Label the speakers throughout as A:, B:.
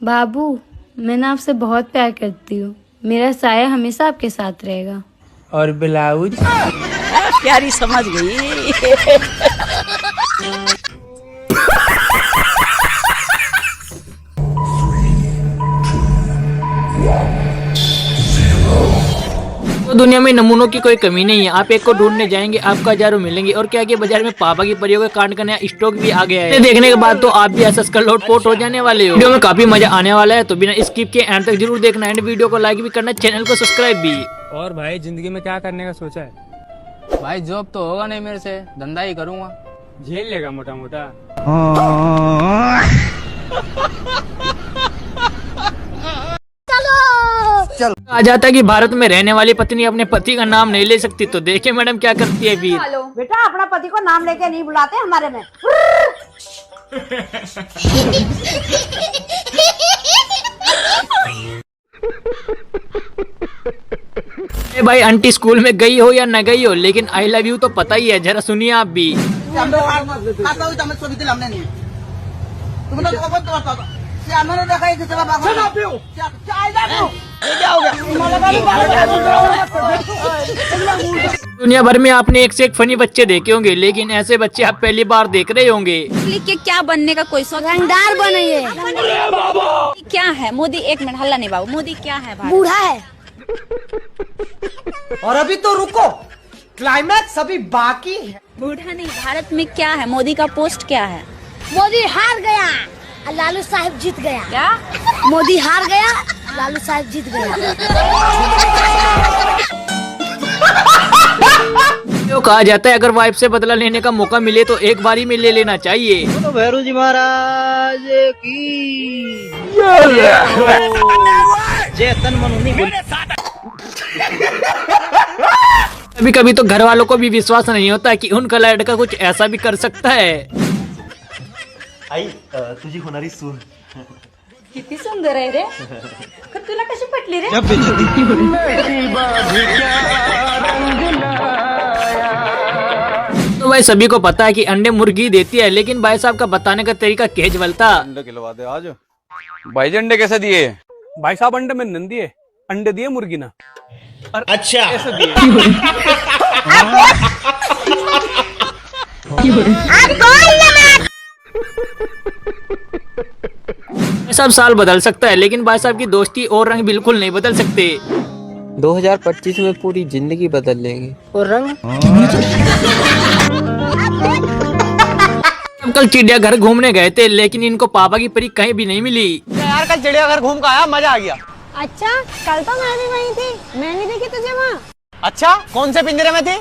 A: बाबू, मैं ना आपसे बहुत प्यार करती हूँ। मेरा साया हमेशा आपके साथ रहेगा।
B: और ब्लाउज?
C: प्यारी समझ गई।
B: तो दुनिया में नमूनों की कोई कमी नहीं है। आप एक को ढूंढने जाएंगे, आपको हजारों मिलेंगे। और क्या बाजार में पापा की परियों के कांड का नया स्टॉक भी आ गया है। देखने के बाद तो आप भी एसएस कर लोटपोट हो जाने वाले हो। वीडियो में काफी मजा आने वाला है, तो बिना स्किप के एंड तक जरूर देखना। एंड वीडियो को लाइक भी करना, चैनल को सब्सक्राइब भी।
D: और भाई जिंदगी में क्या करने का सोचा है?
E: भाई जॉब तो होगा नहीं मेरे से, धंधा ही करूंगा।
D: झेल लेगा मोटा मोटा।
B: आ जाता है कि भारत में रहने वाली पत्नी अपने पति का नाम नहीं ले सकती, तो देखिए मैडम क्या करती है फिर।
C: बेटा अपना पति को नाम लेके नहीं बुलाते हमारे में।
B: ए भाई, आंटी स्कूल में गई हो या न गई हो, लेकिन आई लव यू तो पता ही है। जरा सुनिए आप भी। दुनिया भर में आपने एक से एक फनी बच्चे देखे होंगे, लेकिन ऐसे बच्चे आप पहली बार देख रहे होंगे।
F: के क्या बनने का कोई सोच?
C: रंगदार बनिए।
F: क्या है मोदी? एक मिनट हल्ला नहीं बाबू, मोदी क्या है?
C: बूढ़ा है।
G: और अभी तो रुको, क्लाइमैक्स अभी बाकी है।
F: बूढ़ा नहीं, भारत में क्या है? मोदी का पोस्ट क्या है?
C: मोदी हार गया, लालू साहब जीत गया।
F: क्या?
C: मोदी हार गया, लालू साहब जीत गया।
B: तो कहा जाता है अगर वाइफ से बदला लेने का मौका मिले तो एक बारी में ले लेना चाहिए।
G: तो भैरू जी महाराज की जय। तन मन नहीं बोल।
B: कभी कभी तो घर वालों को भी विश्वास नहीं होता कि उनका लड़का कुछ ऐसा भी कर सकता है।
H: आई तुझी होणारी सून
F: किती सुंदर आहे रे, तुला कशी पटली रे?
B: तो भाई सभी को पता है कि अंडे मुर्गी देती है, लेकिन भाई साहब का बताने का तरीका केजवल था।
I: अंडे खिलवा दे आज। भाई अंडे कैसे दिए?
D: भाई साहब अंडे में नंदी है, अंडे दिए मुर्गी ना।
H: अच्छा
D: कैसे दिए?
B: सब साल बदल सकता है, लेकिन भाई साहब की दोस्ती और रंग बिल्कुल नहीं बदल सकते।
G: 2025 में पूरी जिंदगी बदल लेंगे। और रंग
B: हम कल चिड़ियाघर घूमने गए थे, लेकिन इनको पापा की परी कहीं भी नहीं मिली।
G: यार कल चिड़ियाघर घूम कर आया, मजा आ गया।
C: अच्छा, कल तो मैं भी वहीं थी, मैं नहीं देखी तुझे वहाँ।
G: अच्छा, कौन से पिंजरे में थे?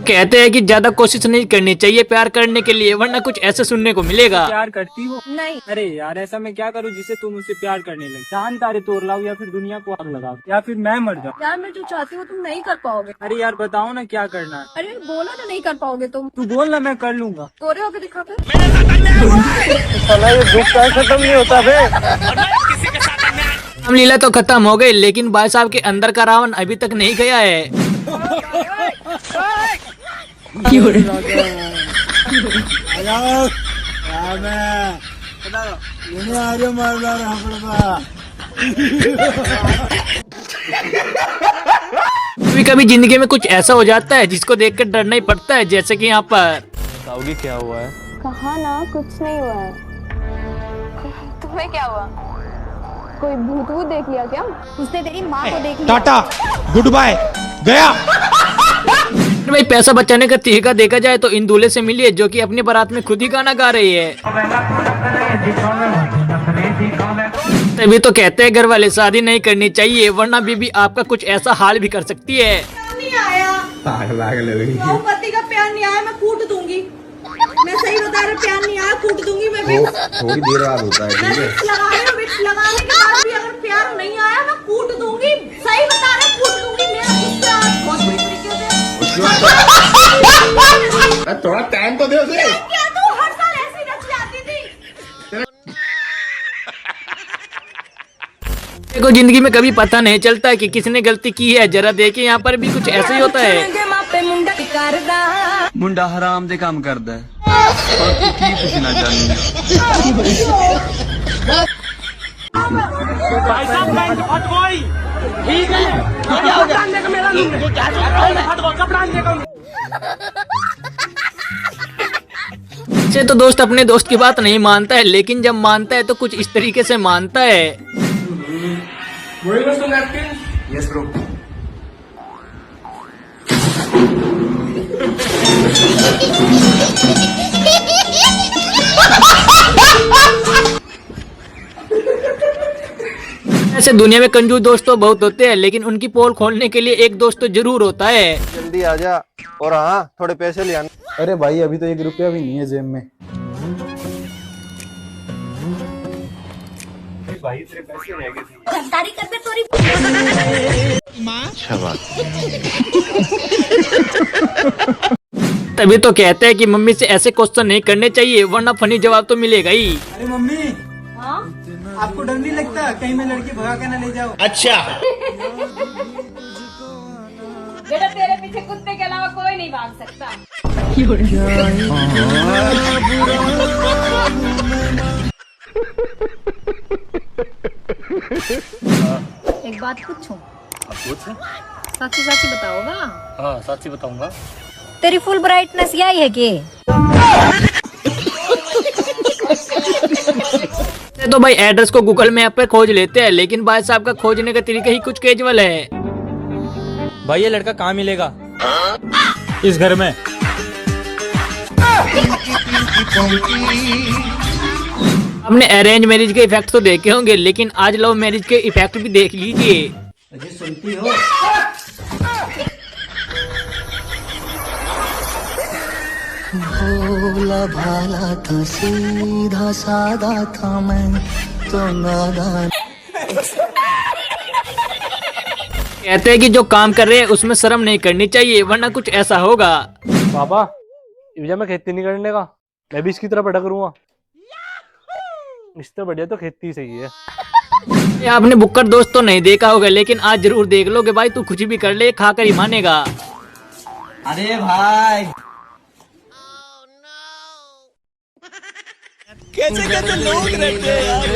B: कहते हैं कि ज्यादा कोशिश नहीं करनी चाहिए प्यार करने के लिए, वरना कुछ ऐसे सुनने को मिलेगा।
D: प्यार करती हो?
F: नहीं।
D: अरे यार ऐसा मैं क्या करूँ जिससे तुम मुझसे प्यार करने लगे? चांद तारे तोड़ लाऊं या फिर दुनिया को आग लगाओ या फिर मैं मर जाऊँ?
F: यार मैं जो चाहती हूँ तुम नहीं कर पाओगे।
D: अरे यार बताओ ना क्या करना है।
F: अरे बोलो ना, नहीं कर पाओगे तुम।
D: तू बोल ना, मैं कर लूंगा।
F: गोरे होके दिखा फिर।
G: खत्म नहीं होता बे।
B: रामलीला तो खत्म हो गई, लेकिन भाई साहब के अंदर का रावण अभी तक नहीं गया है। कभी कभी जिंदगी में कुछ ऐसा हो जाता है जिसको देखकर डरना ही पड़ता है, जैसे कि यहाँ पर।
I: बताओगी क्या हुआ है?
A: कहा ना कुछ नहीं हुआ है। तुम्हें क्या हुआ? कोई भूत वूत देख लिया क्या?
C: उसने तेरी माँ को देख लिया।
H: टाटा गुड बाय गया।
B: भाई पैसा बचाने का तरीका देखा जाए तो इन दूल्हे से मिलिए जो कि अपनी बारात में खुद ही गाना गा रही है। तभी तो कहते हैं घर वाले शादी नहीं करनी चाहिए, वरना बीबी आपका कुछ ऐसा हाल भी कर सकती है।
C: नहीं आया पति का प्यार नहीं आया, मैं कूट दूंगी। मैं सही बता रहा, प्यार नहीं आया, कूट दूंगी मैं भी।
H: थोड़ी देर बाद होता है।
C: मैं विक्स लगा रही हूँ, विक्स लगाने के बाद भी अगर प्यार नहीं आया मैं कूट दूंगी। सही बता रहा, कूट दूंगी। मेरा गुस्सा बहुत बुरी तरीके से।
H: थोड़ा टाइम तो दे उसे।
C: क्या तू हर साल ऐसी रच जाती थी?
B: देखो जिंदगी में कभी पता नहीं चलता कि किसने गलती की है। जरा देखिए यहाँ पर भी कुछ ऐसा ही होता है।
F: मुंडा करदा
I: मुंडा हराम दे काम करदा है और तू की पूछना चाहनी
D: भाई साहब बैंक फट गई। ठीक है कपड़ा लेकर मेरा कपड़ा लेकर
B: से तो दोस्त अपने दोस्त की बात नहीं मानता है, लेकिन जब मानता है तो कुछ इस तरीके से मानता है।
H: Yes bro.
B: ऐसे दुनिया में कंजूस दोस्त तो बहुत होते हैं, लेकिन उनकी पोल खोलने के लिए एक दोस्त तो जरूर होता है।
J: जल्दी आ जा और हाँ थोड़े पैसे ले आना।
K: अरे भाई अभी तो 1 रुपया भी नहीं है जेब में।
H: भाई तेरे पैसे रह गए थे।
F: गद्दारी करते तोरी
H: अच्छा बात।
B: तभी तो कहते हैं कि मम्मी से ऐसे क्वेश्चन नहीं करने चाहिए, वरना फनी जवाब तो मिलेगा ही।
K: अरे मम्मी
F: हाँ
K: आपको डर नहीं लगता कहीं मैं लड़की भगा के ना ले जाओ?
H: अच्छा।
F: बेटा तेरे पीछे कुत्ते के अलावा कोई नहीं भाग सकता। एक बात पूछूं? सच्ची सच्ची बताओगा?
D: हाँ सच्ची बताऊंगा।
F: तेरी फुल ब्राइटनेस यही है कि?
B: तो भाई एड्रेस को गूगल मैप पे खोज लेते हैं, लेकिन भाई साहब का खोजने का तरीका ही कुछ कैजुअल है।
D: भाई ये लड़का कहाँ मिलेगा? इस घर में।
B: हमने अरेंज मैरिज के इफेक्ट तो देखे होंगे, लेकिन आज लव मैरिज के इफेक्ट भी देख लीजिए।
K: अजय सुनती हो? भोला भाला था सीधा सादा था मैं तो नादान।
B: कहते हैं कि जो काम कर रहे हैं उसमें शर्म नहीं करनी चाहिए, वरना कुछ ऐसा होगा।
D: पापा ये मैं खेती नहीं करने का, मैं भी इसकी तरफ भटक करूँगा। इससे बढ़िया तो खेती सही है।
B: ये आपने बुक्कर दोस्त तो नहीं देखा होगा, लेकिन आज जरूर देख लो कि भाई तू कुछ भी कर ले खाकर ही मानेगा।
K: अरे भाई
H: कैसे कैसे लोग रहते हैं यार।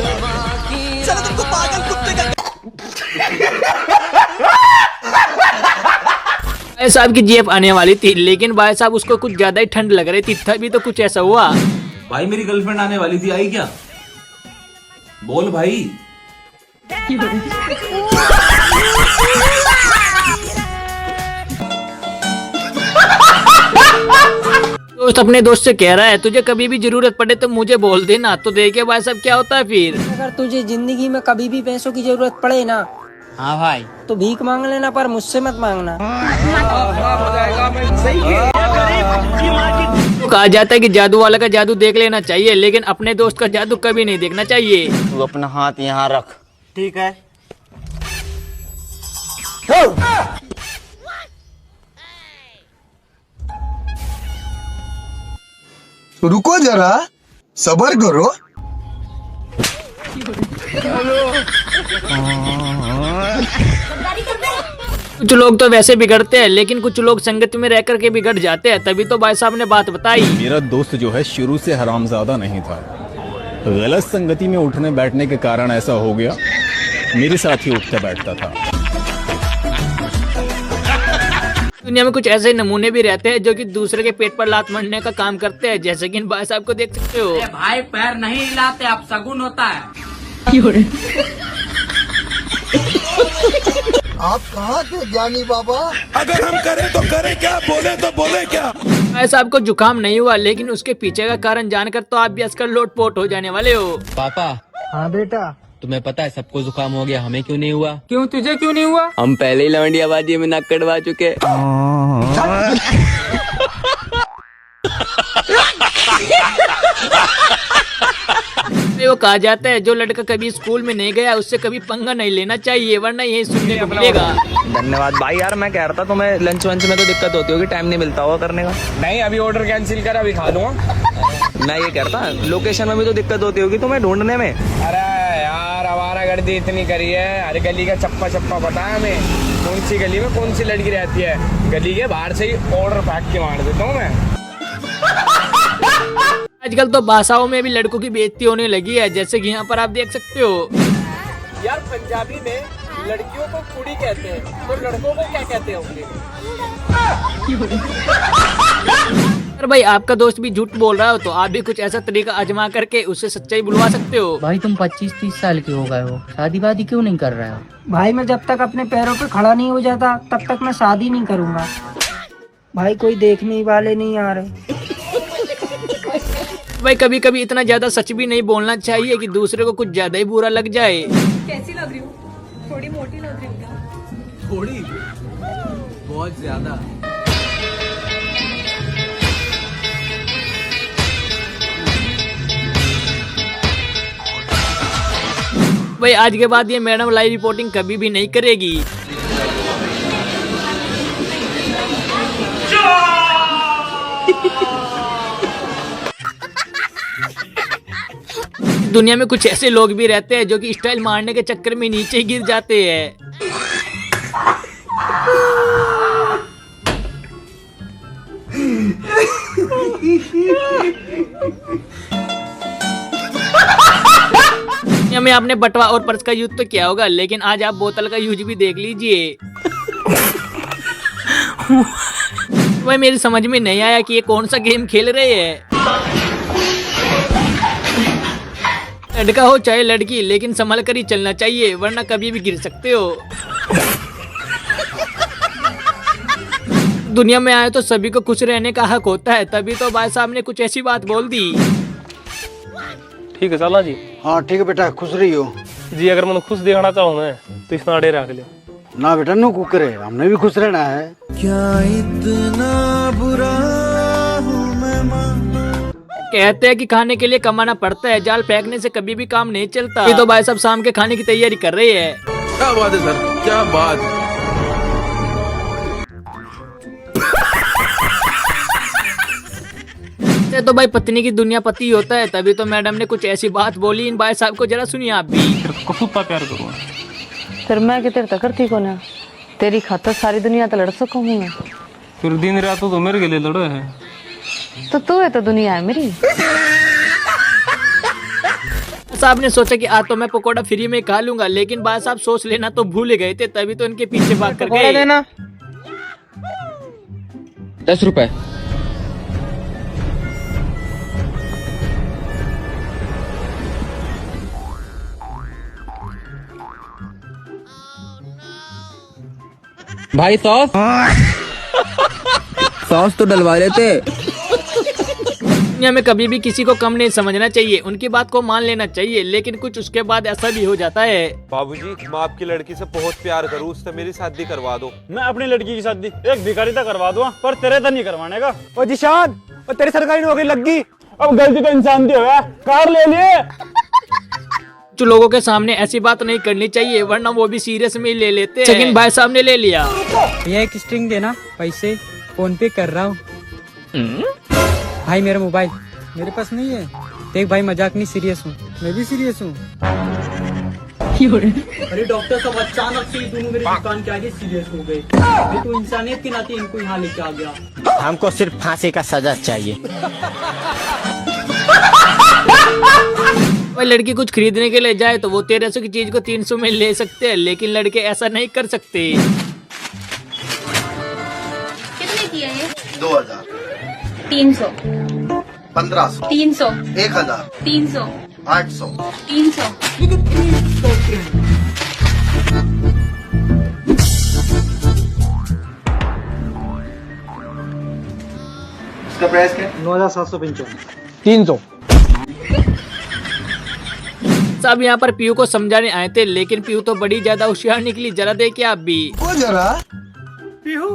H: चलो तुमको पागल कुत्ते का।
B: भाई साहब की जेब आने वाली थी, लेकिन भाई साहब उसको कुछ ज्यादा ही ठंड लग रही थी, तभी तो कुछ ऐसा हुआ।
H: भाई मेरी गर्लफ्रेंड आने वाली थी, आई क्या? बोल भाई।
B: दोस्त अपने दोस्त से कह रहा है तुझे कभी भी जरूरत पड़े तो मुझे बोल देना, तो देखिए भाई साहब क्या होता है फिर।
G: अगर तुझे जिंदगी में कभी भी पैसों की जरूरत पड़े ना,
E: हाँ भाई
G: तो भीख मांग लेना, पर मुझसे मत मांगना।
B: तो कहा जाता है कि जादू वाला का जादू देख लेना चाहिए, लेकिन अपने दोस्त का जादू कभी नहीं देखना चाहिए।
J: तू अपना हाथ यहाँ रख।
K: ठीक है।
H: रुको जरा सबर करो।
B: कुछ लोग तो वैसे बिगड़ते हैं, लेकिन कुछ लोग संगत में रह कर के बिगड़ जाते हैं, तभी तो भाई साहब ने बात बताई।
I: मेरा दोस्त जो है शुरू से हरामजादा नहीं था, गलत संगति में उठने बैठने के कारण ऐसा हो गया। मेरे साथ ही उठता बैठता था।
B: दुनिया में कुछ ऐसे नमूने भी रहते हैं जो कि दूसरे के पेट पर लात मारने का काम करते हैं, जैसे कि इन भाई साहब को देख सकते हो।
E: भाई पैर नहीं हिलाते, आप शगुन होता है।
H: आप कहाँ थे ज्ञानी बाबा? अगर हम करें तो करें क्या, बोले तो बोले क्या?
B: भाई साहब को जुकाम नहीं हुआ, लेकिन उसके पीछे का कारण जानकर तो आप भी आजकल लोटपोट हो जाने वाले हो।
E: पापा
K: हाँ बेटा।
E: तुम्हें पता है सबको जुकाम हो गया, हमें क्यों नहीं हुआ?
D: क्यों तुझे क्यों नहीं हुआ?
G: हम पहले ही लवंडियाबाजी में नाक कटवा चुके।
B: वो कहा जाता है जो लड़का कभी स्कूल में नहीं गया उससे कभी पंगा नहीं लेना चाहिए, वरना यही सुनने को मिलेगा।
G: धन्यवाद भाई। यार मैं कह रहा था तुम्हें लंच वंच में तो दिक्कत होती होगी, टाइम नहीं मिलता होगा करने का।
E: नहीं अभी ऑर्डर कैंसिल कर, अभी खा लूंगा।
G: मैं ये कहता लोकेशन में भी तो दिक्कत होती होगी तुम्हें ढूंढने में।
E: अरे यार हमारा हमदर्दी इतनी करी है, हर गली का चप्पा चप्पा पता है हमें, कौन सी गली में कौन सी लड़की रहती है। गली के बाहर से ही ऑर्डर फेंक के मार देता हूँ मैं।
B: आजकल तो भाषाओं में भी लड़कों की बेइज्जती होने लगी है, जैसे कि यहाँ पर आप देख सकते हो।
D: यार पंजाबी में लड़कियों को कुड़ी कहते हैं, तो लड़कों को क्या कहते होंगे?
B: अरे भाई आपका दोस्त भी झूठ बोल रहा हो तो आप भी कुछ ऐसा तरीका आजमा करके उससे सच्चाई बुलवा सकते हो।
K: भाई तुम 25-30 साल के हो गए हो, शादी वादी क्यों नहीं कर रहे हो?
F: भाई मैं जब तक अपने पैरों पे खड़ा नहीं हो जाता तब तक मैं शादी नहीं करूंगा। भाई कोई देखने वाले नहीं आ रहे।
B: भाई कभी कभी इतना ज्यादा सच भी नहीं बोलना चाहिए कि दूसरे को कुछ ज्यादा ही बुरा लग जाए।
C: कैसी लग रही हूँ? थोड़ी मोटी लग रही हूँ क्या?
E: थोड़ी बहुत ज्यादा।
B: भाई आज के बाद ये मैडम लाइव रिपोर्टिंग कभी भी नहीं करेगी। दुनिया में कुछ ऐसे लोग भी रहते हैं जो कि स्टाइल मारने के चक्कर में नीचे गिर जाते हैं। में आपने बटवा और पर्स का यूज तो किया होगा, लेकिन आज आप बोतल का यूज भी देख लीजिए। भाई मेरी समझ में नहीं आया कि ये कौन सा गेम खेल रहे हैं। लड़का हो चाहे लड़की, लेकिन संभल कर ही चलना चाहिए वरना कभी भी गिर सकते हो। दुनिया में आए तो सभी को खुश रहने का हक होता है, तभी तो भाई साहब ने कुछ ऐसी बात बोल दी।
D: ठीक है चला जी।
J: हाँ ठीक है बेटा, खुश रही हो
D: जी। अगर मैं खुश देखना चाहूँ मैं तो इस नाड़े रख लियो
J: ना बेटा, नो कुकरे, हमने भी खुश रहना है।
H: क्या इतना बुरा हूँ मैं माँ?
B: कहते हैं कि खाने के लिए कमाना पड़ता है, जाल फेंकने से कभी भी काम नहीं चलता। ये तो भाई साहब शाम के खाने की तैयारी कर रहे हैं।
H: क्या बात है सर, क्या बात।
B: तो भाई पत्नी की दुनिया पति होता है, तभी तो मैडम ने कुछ ऐसी बात बोली इन भाई साहब को, जरा सुनिए आप भी।
D: कुत्ता प्यार करूँ
F: फिर मैं कि तेरे करती को ना, तेरी खातर सारी दुनिया तो लड़ सकूंगी मैं।
D: फिर दिन रात तो मेरे के लिए लड़ो है।
F: तो तू है तो दुनिया है मेरी।
B: साहब ने सोचा कि आज तो मैं पकोड़ा फ्री में खा लूंगा, लेकिन भाई साहब सोच लेना तो भूल गए थे, तभी तो इनके पीछे भाग कर गए।
E: देना 10 रुपए। भाई सॉस सॉस तो डलवा लेते।
B: दुनिया में कभी भी किसी को कम नहीं समझना चाहिए, उनकी बात को मान लेना चाहिए, लेकिन कुछ उसके बाद ऐसा भी हो जाता है।
L: बाबूजी, मैं आपकी लड़की से बहुत प्यार करूँ, उससे मेरी शादी करवा दो।
D: मैं अपनी लड़की की शादी एक भिखारी तक करवा दूंगा, पर तेरे तो नहीं करवाने का। ओ जिशान, तेरी सरकारी नौकरी लग गई, अब गलती तो इंसान की हो गया, कार ले लिए।
B: जो लोगों के सामने ऐसी बात नहीं करनी चाहिए, वरना वो भी सीरियस में ले लेते हैं। लेकिन भाई साहब ने ले लिया।
F: ये एक स्ट्रिंग देना, पैसे फोन पे कर रहा हूँ। भाई मेरा मोबाइल मेरे पास नहीं है। देख भाई मजाक नहीं, सीरियस हूँ, मैं भी सीरियस हूँ।
E: अरे डॉक्टर साहब, अचानक से दोनों मेरी दुकान के आगे सीरियस हो गए। मैं तो इंसानियत के नाते इनको यहाँ लेके आ गया।
J: हमको सिर्फ फांसी का सजा चाहिए।
B: भाई लड़की कुछ खरीदने के लिए जाए तो वो 1300 की चीज को 300 में ले सकते हैं, लेकिन लड़के ऐसा नहीं कर सकते।
A: कितने की है ये?
H: 2000,
A: 300,
H: 1500,
A: 300,
H: 1000,
A: 300,
H: 800,
A: 300।
H: इसका प्राइस क्या?
J: 9755।
D: 300।
B: सब यहाँ पर पीयू को समझाने आए थे, लेकिन पीयू तो बड़ी ज्यादा होशियार निकली। जरा देखिए आप भी।
H: वो जरा
D: पीहू,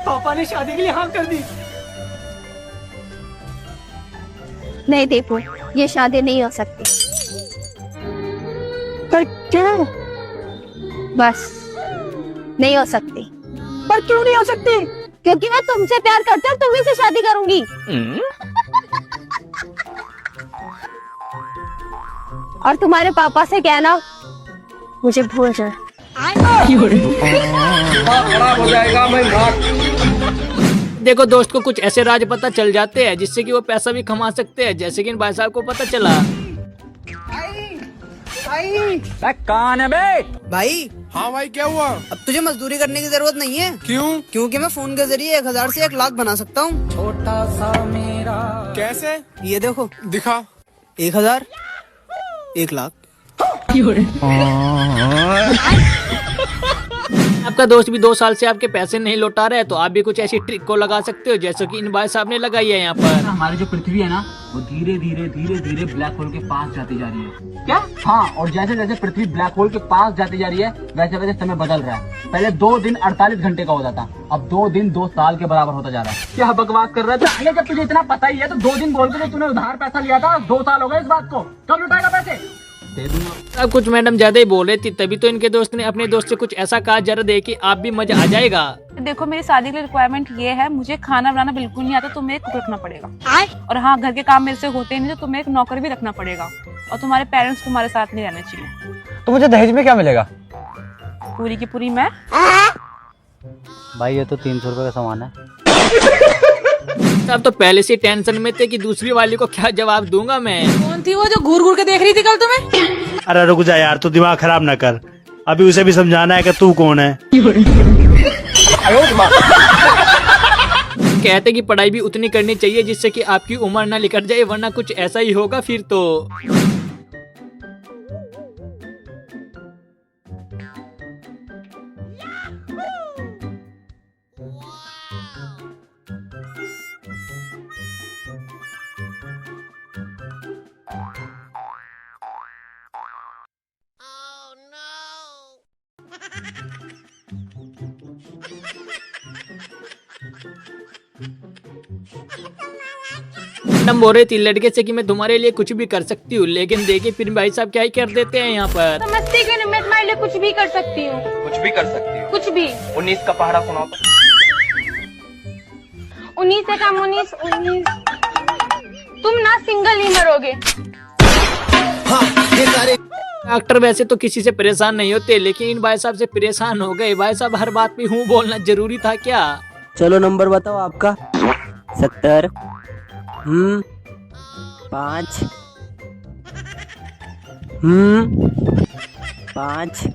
D: पापा ने शादी के लिए हाँ कर दी।
A: नहीं देखो, ये शादी नहीं हो सकती। पर क्यों? बस नहीं हो सकती।
F: पर क्यों नहीं हो सकती?
A: क्योंकि मैं तुमसे प्यार करती हूँ और तुम्ही से शादी करूंगी। और तुम्हारे पापा से कहना मुझे भूल जाए।
E: खराब हो जाएगा मैं
B: देखो दोस्त को कुछ ऐसे राज पता चल जाते हैं जिससे कि वो पैसा भी कमा सकते हैं, जैसे कि इन भाई साहब को पता चला।
F: कौन है बे?
H: भाई। हाँ भाई क्या हुआ?
F: अब तुझे मजदूरी करने की जरूरत नहीं है।
H: क्यों?
F: क्योंकि मैं फोन के जरिए 1000 से 1 लाख बना सकता हूँ। छोटा सा मेरा।
H: कैसे?
F: ये देखो।
H: दिखा।
F: 1000 1 लाख।
B: आपका दोस्त भी 2 साल से आपके पैसे नहीं लौटा रहा है, तो आप भी कुछ ऐसी ट्रिक को लगा सकते हो जैसे कि इन भाई साहब ने लगाई है यहाँ पर।
M: हमारी जो पृथ्वी है ना, वो धीरे धीरे ब्लैक होल के पास जाती जा रही है। क्या? हाँ, और जैसे जैसे पृथ्वी ब्लैक होल के पास जाती जा रही है, वैसे वैसे समय बदल रहा है। पहले 2 दिन 48 घंटे का होता था, अब 2 दिन 2 साल के बराबर होता जा रहा है। क्या बकवास कर रहा है? जब तुझे इतना पता ही है तो 2 दिन बोल के तूने उधार पैसा लिया था, 2 साल हो गए इस बात को, कब लौटाएगा पैसे?
B: अब कुछ मैडम ज्यादा ही बोल रही थी, तभी तो इनके दोस्त ने अपने दोस्त से कुछ ऐसा कहा, जरा देखिए आप भी मजा आ जाएगा।
C: देखो मेरी शादी के लिए रिक्वायरमेंट ये है, मुझे खाना बनाना बिल्कुल नहीं आता, तुम्हें एक कुक रखना पड़ेगा। और हाँ, घर के काम मेरे से होते नहीं तो तुम्हें एक नौकर भी रखना पड़ेगा। और तुम्हारे पेरेंट्स तुम्हारे साथ नहीं रहने चाहिए।
F: तो मुझे दहेज में क्या मिलेगा?
C: पूरी की पूरी मैं।
J: भाई ये तो 300 रुपए का सामान है।
B: अब तो पहले से टेंशन में थे कि दूसरी वाली को क्या जवाब दूंगा मैं।
C: कौन थी वो जो घूर घूर के देख रही थी कल तुम्हें?
D: अरे रुक जा यार, तू दिमाग खराब ना कर, अभी उसे भी समझाना है कि तू कौन है।
B: कहते कि पढ़ाई भी उतनी करनी चाहिए जिससे कि आपकी उम्र ना निकट जाए, वरना कुछ ऐसा ही होगा फिर तो। मैडम बोल रही थी लड़के से कि मैं तुम्हारे लिए कुछ भी कर सकती हूँ, लेकिन देखिए फिर भाई साहब क्या ही कर देते हैं यहाँ पर।
A: समझती क्यों नहीं? मैं तुम्हारे लिए कुछ भी कर सकती हूँ।
G: कुछ भी कर सकती हो?
A: कुछ भी।
G: 19 का पहाड़ा सुनाओ तो।
A: 19 से कम 19 तुम ना सिंगल ही मरोगे।
B: डॉक्टर वैसे तो किसी से परेशान नहीं होते, लेकिन इन भाई साहब से परेशान हो गए। भाई साहब हर बात पे हूँ बोलना जरूरी था क्या?
J: चलो नंबर बताओ आपका। 70 5 5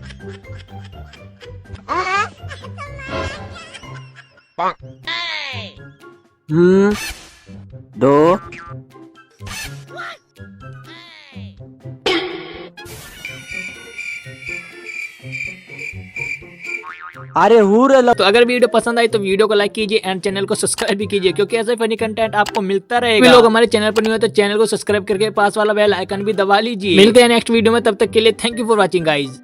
J: 2 अरे
B: तो अगर वीडियो पसंद आई तो वीडियो को लाइक कीजिए एंड चैनल को सब्सक्राइब भी कीजिए, क्योंकि ऐसे फनी कंटेंट आपको मिलता रहेगा। लोग हमारे चैनल पर नहीं हो तो चैनल को सब्सक्राइब करके पास वाला बेल आइकन भी दबा लीजिए। मिलते हैं नेक्स्ट वीडियो में, तब तक के लिए thank you for watching guys.